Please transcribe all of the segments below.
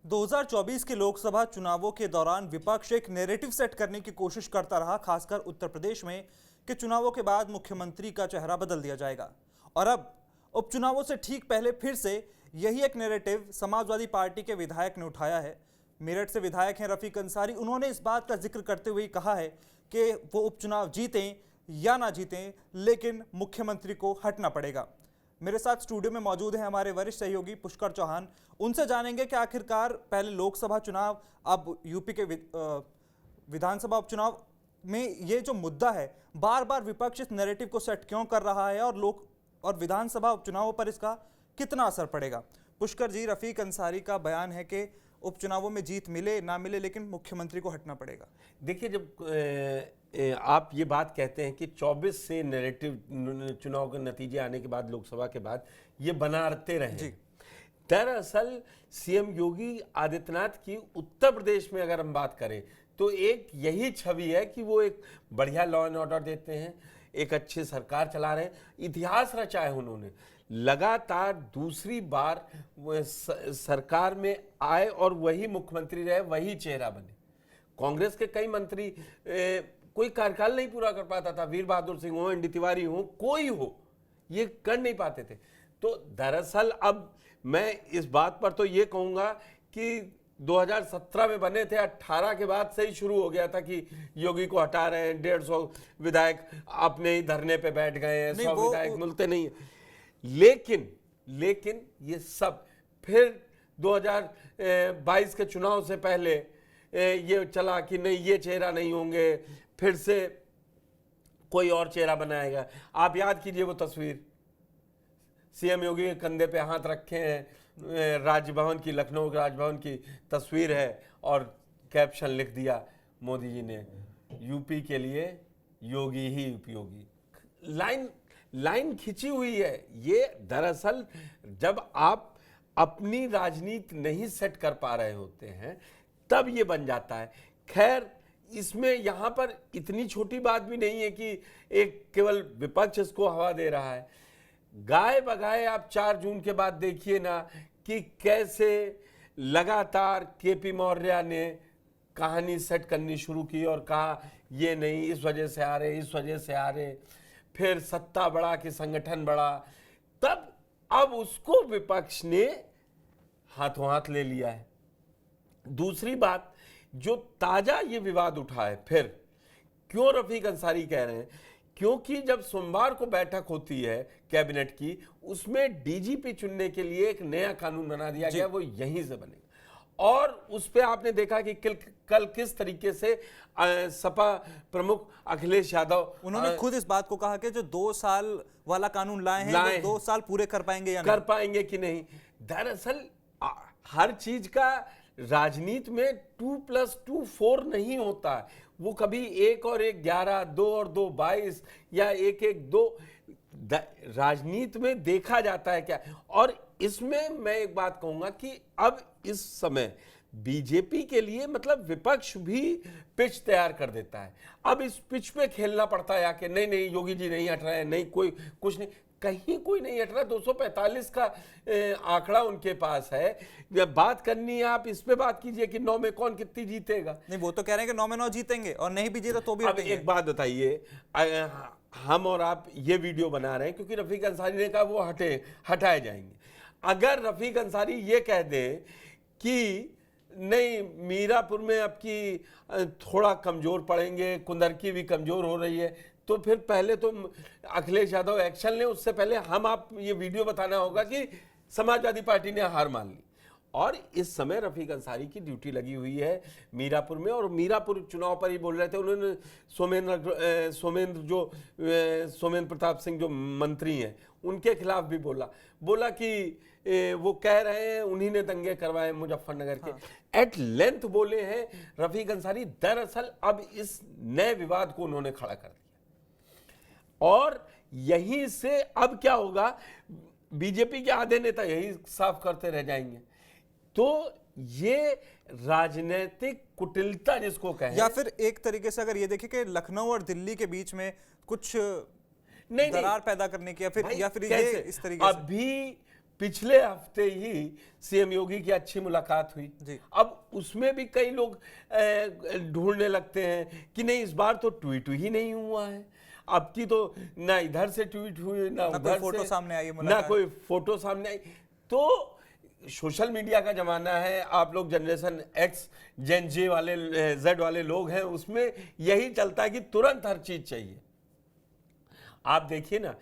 2024 के लोकसभा चुनावों के दौरान विपक्ष एक नैरेटिव सेट करने की कोशिश करता रहा, खासकर उत्तर प्रदेश में, कि चुनावों के बाद मुख्यमंत्री का चेहरा बदल दिया जाएगा। और अब उपचुनावों से ठीक पहले फिर से यही एक नैरेटिव समाजवादी पार्टी के विधायक ने उठाया है। मेरठ से विधायक हैं रफीक अंसारी। उन्होंने इस बात का जिक्र करते हुए कहा है कि वो उपचुनाव जीतें या ना जीतें, लेकिन मुख्यमंत्री को हटना पड़ेगा। मेरे साथ स्टूडियो में मौजूद हैं हमारे वरिष्ठ सहयोगी पुष्कर चौहान। उनसे जानेंगे कि आखिरकार पहले लोकसभा चुनाव, अब यूपी के विधानसभा उपचुनाव में ये जो मुद्दा है, बार बार विपक्ष इस नैरेटिव को सेट क्यों कर रहा है और विधानसभा उपचुनावों पर इसका कितना असर पड़ेगा। पुष्कर जी, रफीक अंसारी का बयान है कि उपचुनावों में जीत मिले ना मिले, लेकिन मुख्यमंत्री को हटना पड़ेगा। देखिए, जब आप ये बात कहते हैं कि 24 से नैरेटिव चुनाव के नतीजे आने के बाद, लोकसभा के बाद ये बनाते रहे, दरअसल सीएम योगी आदित्यनाथ की उत्तर प्रदेश में अगर हम बात करें तो एक यही छवि है कि वो एक बढ़िया लॉ एंड ऑर्डर देते हैं, एक अच्छी सरकार चला रहे हैं। इतिहास रचा है उन्होंने, लगातार दूसरी बार सरकार में आए और वही मुख्यमंत्री रहे, वही चेहरा बने। कांग्रेस के कई मंत्री कोई कार्यकाल नहीं पूरा कर पाता था, वीर बहादुर सिंह हो, एनडी तिवारी हो, कोई हो, ये कर नहीं पाते थे। तो दरअसल अब मैं इस बात पर तो ये कहूंगा कि 2017 में बने थे, 18 के बाद से ही शुरू हो गया था कि योगी को हटा रहे हैं, 150 विधायक अपने ही धरने पे बैठ गए हैं, 100 विधायक मिलते नहीं है। लेकिन ये सब फिर 2022 के चुनाव से पहले ये चला कि नहीं, ये चेहरा नहीं होंगे, फिर से कोई और चेहरा बनाएगा। आप याद कीजिए वो तस्वीर, सीएम योगी के कंधे पे हाथ रखे हैं, राजभवन की, लखनऊ राजभवन की तस्वीर है, और कैप्शन लिख दिया मोदी जी ने, यूपी के लिए योगी ही उपयोगी। लाइन खिंची हुई है। ये दरअसल जब आप अपनी राजनीति नहीं सेट कर पा रहे होते हैं तब ये बन जाता है। खैर, इसमें यहां पर इतनी छोटी बात भी नहीं है कि एक केवल विपक्ष इसको हवा दे रहा है। गाए बगाए आप 4 जून के बाद देखिए ना कि कैसे लगातार केपी मौर्य ने कहानी सेट करनी शुरू की और कहा ये नहीं, इस वजह से आ रहे, इस वजह से आ रहे, फिर सत्ता बढ़ा कि संगठन बढ़ा। तब अब उसको विपक्ष ने हाथों हाथ ले लिया है। दूसरी बात, जो ताजा ये विवाद उठा है, फिर क्यों रफीक अंसारी कह रहे हैं, क्योंकि जब सोमवार को बैठक होती है कैबिनेट की, उसमें डीजीपी चुनने के लिए एक नया कानून बना दिया गया, वो यहीं से बनेगा। और उस पे आपने देखा कि कल किस तरीके से सपा प्रमुख अखिलेश यादव, उन्होंने खुद इस बात को कहा कि जो 2 साल वाला कानून लाए हैं, वो 2 साल पूरे कर पाएंगे या कर पाएंगे कि नहीं। दरअसल हर चीज का राजनीति में 2+2 4 नहीं होता है। वो कभी 1 और 1 11, 2 और 2 22, या 1 1 2 राजनीति में देखा जाता है क्या। और इसमें मैं एक बात कहूंगा कि अब इस समय बीजेपी के लिए, मतलब विपक्ष भी पिच तैयार कर देता है। अब इस पिच पे खेलना पड़ता है आके, नहीं योगी जी नहीं हट रहे हैं, नहीं कोई कुछ नहीं, कहीं कोई नहीं हट रहा। 245 का आंकड़ा उनके पास है। जब बात करनी है, आप इस पे बात कीजिए कि 9 में कौन कितनी जीतेगा। नहीं, वो तो कह रहे हैं कि 9 में 9 जीतेंगे, और नहीं भी जीते तो भी। अब एक बात बताइए, हम और आप ये वीडियो बना रहे हैं क्योंकि रफीक अंसारी ने कहा वो हटाए जाएंगे। अगर रफीक अंसारी ये कह दे कि नहीं, मीरापुर में आपकी थोड़ा कमजोर पड़ेंगे, कुंदरकी भी कमजोर हो रही है, तो फिर पहले तो अखिलेश यादव एक्शन ले, उससे पहले आप ये वीडियो बताना होगा कि समाजवादी पार्टी ने हार मान ली। और इस समय रफीक अंसारी की ड्यूटी लगी हुई है मीरापुर में, और मीरापुर चुनाव पर ही बोल रहे थे। उन्होंने सोमेंद्र प्रताप सिंह जो मंत्री हैं, उनके खिलाफ भी बोला कि वो कह रहे हैं उन्हीं ने दंगे करवाए मुजफ्फरनगर के। एट लेंथ बोले हैं रफीक अंसारी। दरअसल अब इस नए विवाद को उन्होंने खड़ा कर दिया, और यहीं से अब क्या होगा, बीजेपी के आधे नेता यही साफ करते रह जाएंगे। तो ये राजनीतिक कुटिलता जिसको कहें, या फिर एक तरीके से अगर ये देखें कि लखनऊ और दिल्ली के बीच में कुछ दरार पैदा करने की, या फिर ये इस तरीके से अभी पिछले हफ्ते ही सीएम योगी की अच्छी मुलाकात हुई। जी। अब उसमें भी कई लोग ढूंढने लगते हैं कि नहीं, इस बार तो ट्वीट ही नहीं हुआ है, अब की तो ना इधर से ट्वीट हुई ना कोई उधर फोटो से, सामने आई है ना मुलाकात। कोई फोटो सामने आई। तो सोशल मीडिया का जमाना है, आप लोग जनरेशन एक्स जेन जे वाले जेड वाले लोग हैं, उसमें यही चलता है कि तुरंत हर चीज चाहिए। आप देखिए ना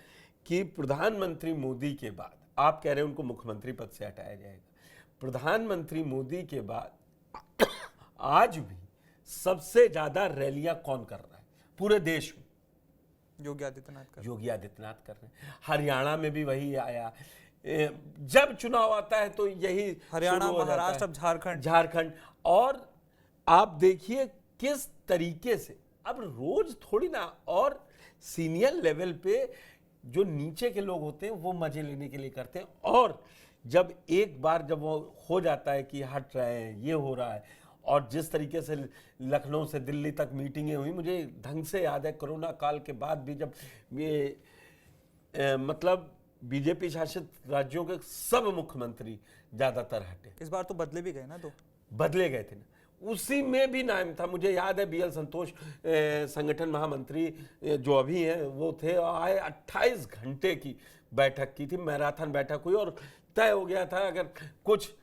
कि प्रधानमंत्री मोदी के बाद, आप कह रहे हैं उनको मुख्यमंत्री पद से हटाया जाएगा, प्रधानमंत्री मोदी के बाद आज भी सबसे ज्यादा रैलियां कौन कर रहा है पूरे देश में? योगी आदित्यनाथ का। योगी आदित्यनाथ कर रहे हैं। हरियाणा में भी वही आया। जब चुनाव आता है तो यही हरियाणा, शुरू हो जाता महाराष्ट्र, है। अब झारखंड। और आप देखिए किस तरीके से अब रोज थोड़ी ना, और सीनियर लेवल पे जो नीचे के लोग होते हैं वो मजे लेने के लिए करते हैं, और जब एक बार जब वो हो जाता है कि हट रहे हैं, ये हो रहा है, और जिस तरीके से लखनऊ से दिल्ली तक मीटिंगें हुई, मुझे ढंग से याद है कोरोना काल के बाद भी जब ये मतलब बीजेपी शासित राज्यों के सब मुख्यमंत्री ज्यादातर हटे। इस बार तो बदले भी गए ना, तो बदले गए थे ना, उसी में भी नाम था। मुझे याद है बीएल संतोष संगठन महामंत्री जो अभी हैं वो थे, आए 28 घंटे की बैठक की थी, मैराथन बैठक हुई, और तय हो गया था अगर कुछ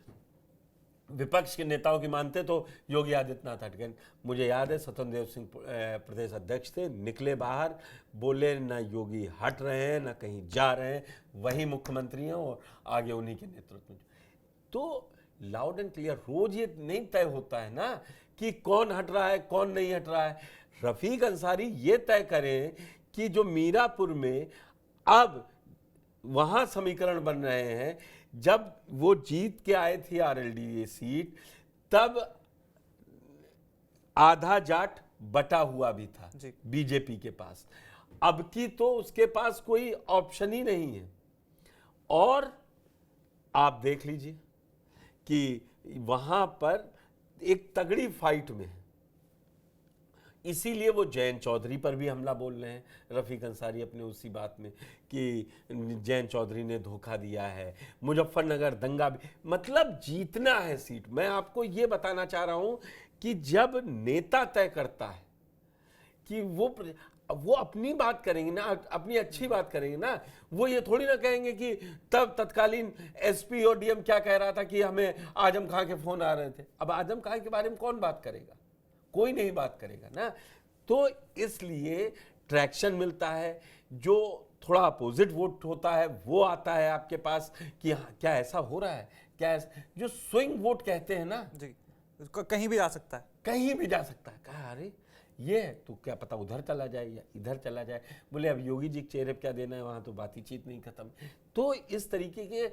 विपक्ष के नेताओं की मानते तो योगी आदित्यनाथ हट गए। मुझे याद है सत्यदेव सिंह प्रदेश अध्यक्ष थे, निकले बाहर, बोले ना योगी हट रहे हैं ना कहीं जा रहे हैं, वही मुख्यमंत्री हैं और आगे उन्हीं के नेतृत्व में। तो लाउड एंड क्लियर रोज ये नहीं तय होता है ना कि कौन हट रहा है कौन नहीं हट रहा है। रफीक अंसारी ये तय करें कि जो मीरापुर में अब वहां समीकरण बन रहे हैं, जब वो जीत के आए थे आरएलडी सीट, तब आधा जाट बटा हुआ भी था बीजेपी के पास। अब की तो उसके पास कोई ऑप्शन ही नहीं है, और आप देख लीजिए कि वहां पर एक तगड़ी फाइट में है। इसीलिए वो जयंत चौधरी पर भी हमला बोल रहे हैं रफीक अंसारी अपने उसी बात में कि जयंत चौधरी ने धोखा दिया है। मुजफ्फरनगर दंगा भी, मतलब जीतना है सीट। मैं आपको ये बताना चाह रहा हूं कि जब नेता तय करता है कि वो अपनी बात करेंगे ना, अपनी अच्छी बात करेंगे ना, वो ये थोड़ी ना कहेंगे कि तब तत्कालीन एसपी और डीएम क्या कह रहा था कि हमें आजम खां के फोन आ रहे थे। अब आजम खां के बारे में कौन बात करेगा? कोई नहीं बात करेगा ना। तो इसलिए ट्रैक्शन मिलता है, जो थोड़ा अपोजिट वोट होता है वो आता है आपके पास कि हाँ क्या ऐसा हो रहा है, क्या जो स्विंग वोट कहते हैं ना जी, कहीं भी जा सकता है, कहीं भी जा सकता है। कहा अरे ये है तो क्या पता उधर चला जाए या इधर चला जाए। बोले अब योगी जी के चेहरे पे क्या देना है, वहां तो बातचीत नहीं खत्म। तो इस तरीके के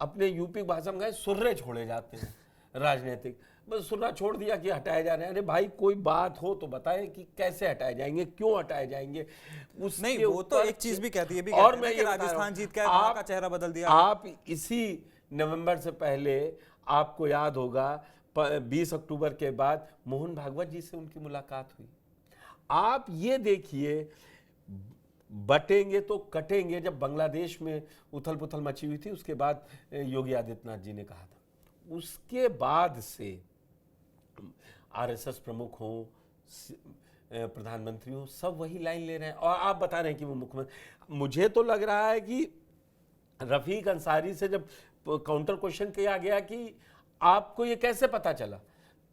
अपने यूपी भाषा में सुर्रे छोड़े जाते हैं राजनीतिक। बस सुनना छोड़ दिया कि हटाए जा रहे हैं। अरे भाई कोई बात हो तो बताएं कि कैसे हटाए जाएंगे, क्यों हटाए जाएंगे। नहीं, वो तो एक चीज भी कहती है भी और कहते मैं हैं ये कि राजस्थान जीत के वहां का चेहरा बदल दिया। आप इसी नवंबर से पहले आपको याद होगा 20 अक्टूबर के बाद मोहन भागवत जी से उनकी मुलाकात हुई। आप ये देखिए, बटेंगे तो कटेंगे। जब बांग्लादेश में उथल पुथल मची हुई थी, उसके बाद योगी आदित्यनाथ जी ने कहा था, उसके बाद से आरएसएस प्रमुख हों, प्रधानमंत्री हों, सब वही लाइन ले रहे हैं। और आप बता रहे हैं कि वो मुख्यमंत्री। मुझे तो लग रहा है कि रफीक अंसारी से जब काउंटर क्वेश्चन किया गया कि आपको ये कैसे पता चला,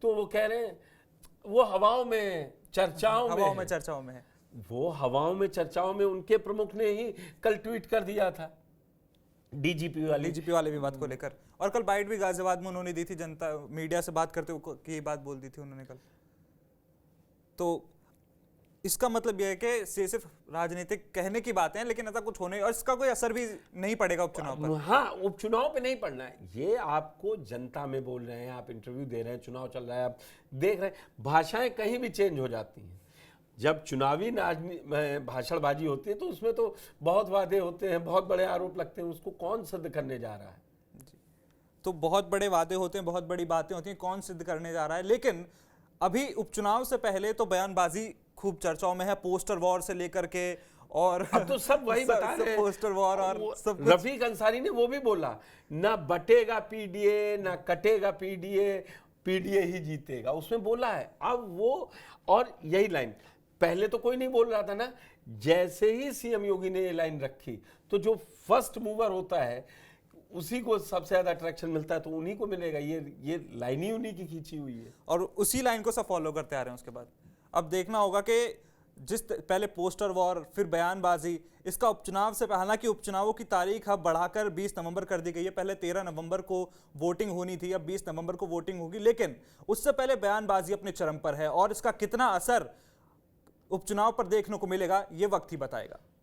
तो वो कह रहे हैं वो हवाओं में चर्चाओं में है। वो हवाओं में चर्चाओं में उनके प्रमुख ने ही कल ट्वीट कर दिया था डीजीपी वाले विवाद को लेकर। और कल बाइट भी गाजियाबाद में उन्होंने दी थी, जनता मीडिया से बात करते हुए की बात बोल दी थी उन्होंने कल। तो इसका मतलब यह है कि सिर्फ राजनीतिक कहने की बातें हैं, लेकिन ऐसा कुछ होने और इसका कोई असर भी नहीं पड़ेगा उपचुनाव पर। हाँ, उपचुनाव पे नहीं पड़ना है। ये आपको जनता में बोल रहे हैं, आप इंटरव्यू दे रहे हैं, चुनाव चल रहा है, आप देख रहे हैं, भाषाएं कहीं भी चेंज हो जाती हैं। जब चुनावी भाषणबाजी होती है तो उसमें तो बहुत वादे होते हैं, बहुत बड़े आरोप लगते हैं, उसको कौन सिद्ध करने जा रहा है? तो बहुत बड़े वादे होते हैं, बहुत बड़ी बातें होती हैं, कौन सिद्ध करने जा रहा है? लेकिन अभी उपचुनाव से पहले तो बयानबाजी खूब चर्चाओं में है, पोस्टर वॉर से लेकर के और अब तो सब वही बता रहे हैं, पोस्टर वॉर और वो सब कुछ। रफीक अंसारी ने वो भी बोला, ना बटेगा पीडीए ना कटेगा पीडीए, पीडीए ही जीतेगा, उसमें बोला है। अब वो, और यही लाइन पहले तो कोई नहीं बोल रहा था ना, जैसे ही सीएम योगी ने ये लाइन रखी तो जो फर्स्ट मूवर होता है उसी को सबसे ज्यादा अट्रैक्शन मिलता है, तो उन्हीं को मिलेगा। ये लाइन ही उन्हीं की खींची हुई है और उसी लाइन को सब फॉलो करते आ रहे हैं उसके बाद। अब देखना होगा कि पहले पोस्टर वॉर, फिर बयानबाजी, इसका उपचुनाव से, हालांकि उपचुनावों की तारीख अब बढ़ाकर 20 नवंबर कर दी गई है। पहले 13 नवंबर को वोटिंग होनी थी, अब 20 नवंबर को वोटिंग होगी, लेकिन उससे पहले बयानबाजी अपने चरम पर है और इसका कितना असर उपचुनाव पर देखने को मिलेगा ये वक्त ही बताएगा।